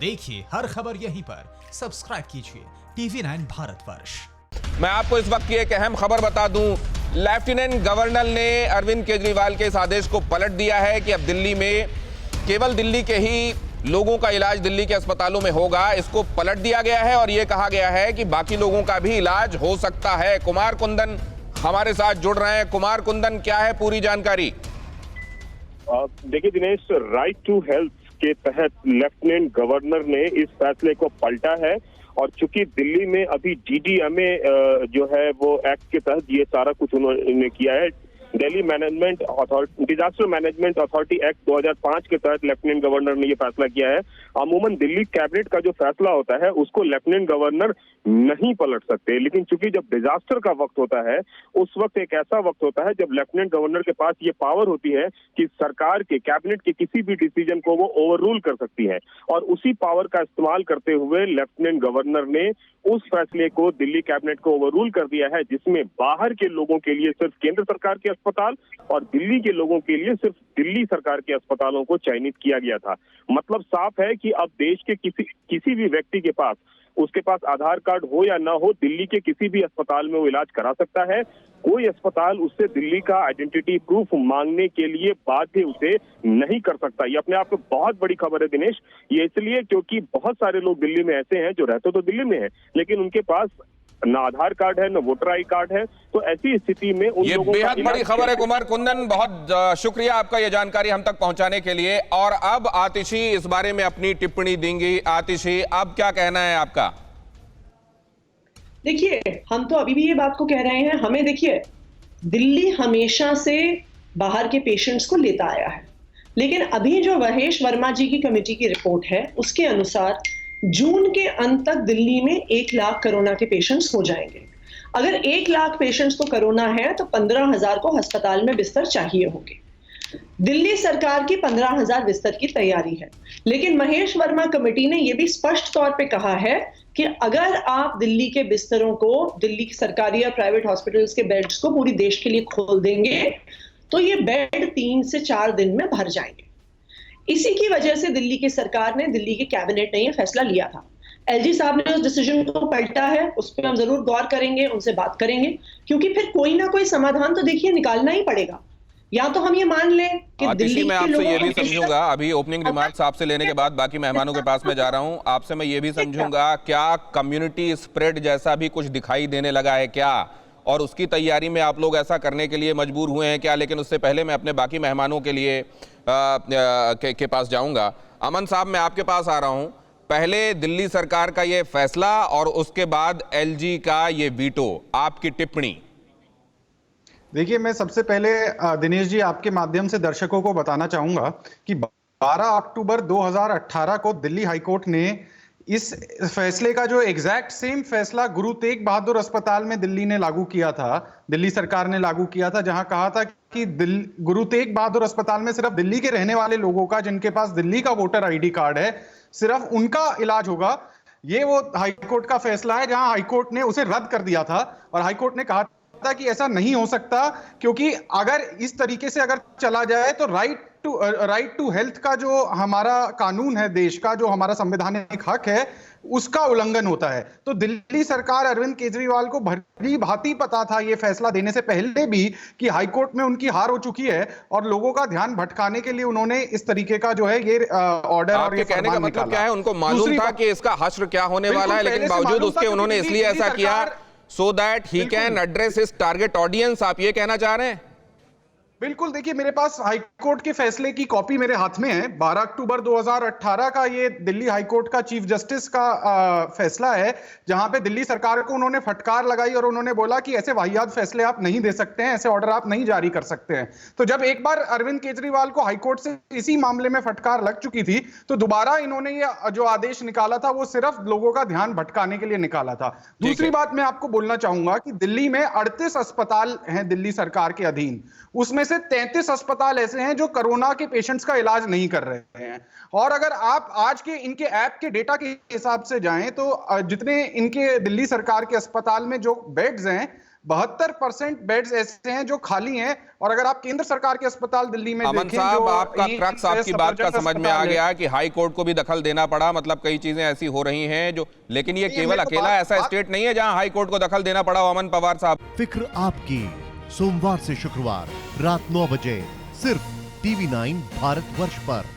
देखिए हर खबर यहीं पर, सब्सक्राइब कीजिए TV9 भारतवर्ष। मैं आपको इस वक्त की एक अहम खबर बता दूं। लेफ्टिनेंट गवर्नर ने अरविंद केजरीवाल के इस आदेश को पलट दिया है कि अब दिल्ली में केवल दिल्ली के ही लोगों का इलाज दिल्ली के अस्पतालों में होगा। इसको पलट दिया गया है और यह कहा गया है कि बाकी लोगों का भी इलाज हो सकता है। कुमार कुंदन हमारे साथ जुड़ रहे हैं। कुमार कुंदन, क्या है पूरी जानकारी? देखिए दिनेश, राइट टू हेल्थ के तहत लेफ्टिनेंट गवर्नर ने इस फैसले को पलटा है और चूंकि दिल्ली में अभी DDMA जो है वो एक्ट के तहत ये सारा कुछ उन्होंने किया है। Delhi management authority disaster management authority act 2005 के तहत लेफ्टिनेंट गवर्नर ने ये फैसला किया है। अमूमन दिल्ली कैबिनेट का जो फैसला होता है उसको लेफ्टिनेंट गवर्नर नहीं पलट सकते, लेकिन चूंकि जब डिजास्टर का वक्त होता है उस वक्त एक ऐसा वक्त होता है जब लेफ्टिनेंट गवर्नर के पास ये पावर होती है कि सरकार के कैबिनेट के किसी भी डिसीजन को वो ओवररूल कर सकती है। और उसी पावर का इस्तेमाल करते हुए लेफ्टिनेंट गवर्नर ने उस फैसले को दिल्ली कैबिनेट को ओवररूल कर दिया है, जिसमें बाहर के लोगों के लिए सिर्फ केंद्र सरकार के अस्पताल और दिल्ली के लोगों के लिए सिर्फ दिल्ली सरकार के अस्पतालों को चयनित किया गया था। मतलब साफ है कि अब देश के किसी भी व्यक्ति के पास, उसके पास आधार कार्ड हो या ना हो, दिल्ली के किसी भी अस्पताल में वो इलाज करा सकता है। कोई अस्पताल उससे दिल्ली का आइडेंटिटी प्रूफ मांगने के लिए बाध्य उसे नहीं कर सकता। ये अपने आप में बहुत बड़ी खबर है दिनेश। ये इसलिए क्योंकि बहुत सारे लोग दिल्ली में ऐसे हैं जो रहते तो दिल्ली में हैं, लेकिन उनके पास ना आधार कार्ड है, ना वोटर आई कार्ड है। तो ऐसी स्थिति में उन लोगों का बेहद बड़ी खबर है। कुमार कुंदन, बहुत शुक्रिया आपका ये जानकारी हम तक पहुंचाने के लिए। और अब आतिशी इस बारे में अपनी टिप्पणी देंगी। आतिशी, अब क्या कहना है आपका? देखिए, हम तो अभी भी ये बात को कह रहे हैं, हमें देखिए दिल्ली हमेशा से बाहर के पेशेंट्स को लेता आया है, लेकिन अभी जो महेश वर्मा जी की कमेटी की रिपोर्ट है उसके अनुसार जून के अंत तक दिल्ली में 1 लाख कोरोना के पेशेंट्स हो जाएंगे। अगर 1 लाख पेशेंट्स को कोरोना है तो 15,000 को अस्पताल में बिस्तर चाहिए होंगे। दिल्ली सरकार की 15,000 बिस्तर की तैयारी है, लेकिन महेश वर्मा कमेटी ने यह भी स्पष्ट तौर पे कहा है कि अगर आप दिल्ली के बिस्तरों को, दिल्ली की सरकारी या प्राइवेट हॉस्पिटल्स के बेड्स को पूरी देश के लिए खोल देंगे तो ये बेड 3 से 4 दिन में भर जाएंगे। इसी की वजह से दिल्ली की सरकार ने, दिल्ली के कैबिनेट ने यह फैसला लिया था। LG साहब ने उस डिसीजन को पलटा है, उस पर हम जरूर गौर करेंगे, उनसे बात करेंगे, क्योंकि फिर कोई ना कोई समाधान तो देखिए निकालना ही पड़ेगा। या तो हम ये मान लें कि दिल्ली मैं के आपसे लोगों ये भी समझूंगा, अभी ओपनिंग रिमार्क्स आपसे लेने के बाद बाकी मेहमानों के पास में जा रहा हूं, आपसे मैं ये भी समझूंगा क्या कम्युनिटी स्प्रेड जैसा भी कुछ दिखाई देने लगा है क्या, और उसकी तैयारी में आप लोग ऐसा करने के लिए मजबूर हुए हैं क्या? लेकिन उससे पहले मैं अपने बाकी मेहमानों के लिए के पास जाऊंगा। अमन साहब, मैं आपके पास आ रहा हूं। पहले दिल्ली सरकार का ये फैसला और उसके बाद LG का ये वीटो, आपकी टिप्पणी। देखिए, मैं सबसे पहले दिनेश जी आपके माध्यम से दर्शकों को बताना चाहूंगा कि 12 अक्टूबर 2018 को दिल्ली हाईकोर्ट ने इस फैसले का जो एग्जैक्ट सेम फैसला गुरु तेग बहादुर अस्पताल में दिल्ली ने लागू किया था, दिल्ली सरकार ने लागू किया था, जहां कहा था कि गुरु तेग बहादुर अस्पताल में सिर्फ दिल्ली के रहने वाले लोगों का, जिनके पास दिल्ली का वोटर ID कार्ड है, सिर्फ उनका इलाज होगा। ये वो हाईकोर्ट का फैसला है जहां हाईकोर्ट ने उसे रद्द कर दिया था और हाईकोर्ट ने कहा था कि ऐसा नहीं हो सकता, क्योंकि अगर इस तरीके से अगर चला जाए तो राइट टू हेल्थ का जो हमारा कानून है, देश का जो हमारा संवैधानिक हक है, उसका उल्लंघन होता है। तो दिल्ली सरकार अरविंद केजरीवाल को भली भांति पता था ये फैसला देने से पहले भी कि हाईकोर्ट में उनकी हार हो चुकी है और लोगों का ध्यान भटकाने के लिए उन्होंने इस तरीके का जो है ये ऑर्डर और ये कहने का मतलब क्या है? उनको मालूम था कि इसका हश्र क्या होने वाला है, लेकिन बावजूद उसके उन्होंने इसलिए ऐसा किया so that he can address his target audience, आप ये कहना चाह रहे हैं? बिल्कुल। देखिए, मेरे पास हाईकोर्ट के फैसले की कॉपी मेरे हाथ में है। 12 अक्टूबर 2018 का ये दिल्ली हाईकोर्ट का चीफ जस्टिस का फैसला है, जहां पे दिल्ली सरकार को उन्होंने फटकार लगाई और उन्होंने बोला कि ऐसे वाहियात फैसले आप नहीं दे सकते हैं, ऐसे ऑर्डर आप नहीं जारी कर सकते हैं। तो जब एक बार अरविंद केजरीवाल को हाईकोर्ट से इसी मामले में फटकार लग चुकी थी, तो दोबारा इन्होंने ये जो आदेश निकाला था वो सिर्फ लोगों का ध्यान भटकाने के लिए निकाला था। दूसरी बात मैं आपको बोलना चाहूंगा कि दिल्ली में 38 अस्पताल हैं दिल्ली सरकार के अधीन, उसमें से 33 अस्पताल ऐसे हैं जो कोरोना के पेशेंट्स का इलाज नहीं कर रहे हैं। और अगर आप आज के इनके ऐप के डेटा के हिसाब से जाएं तो जितने इनके दिल्ली सरकार के अस्पताल में जो बेड्स हैं 72% बेड्स ऐसे हैं जो खाली हैं। और अगर आप केंद्र सरकार के अस्पताल दिल्ली में अमन देखें, साहब, जो आपका क्रक्स आपकी बात का समझ में आ गया कि हाई कोर्ट को भी दखल देना पड़ा, मतलब कई चीजें ऐसी हो रही हैं जो, लेकिन ये केवल अकेला ऐसा स्टेट नहीं है जहां हाई कोर्ट को दखल देना पड़ा हो, अमन पवार साहब। फिक्र आपकी, सोमवार से शुक्रवार रात 9 बजे सिर्फ TV9 भारतवर्ष पर।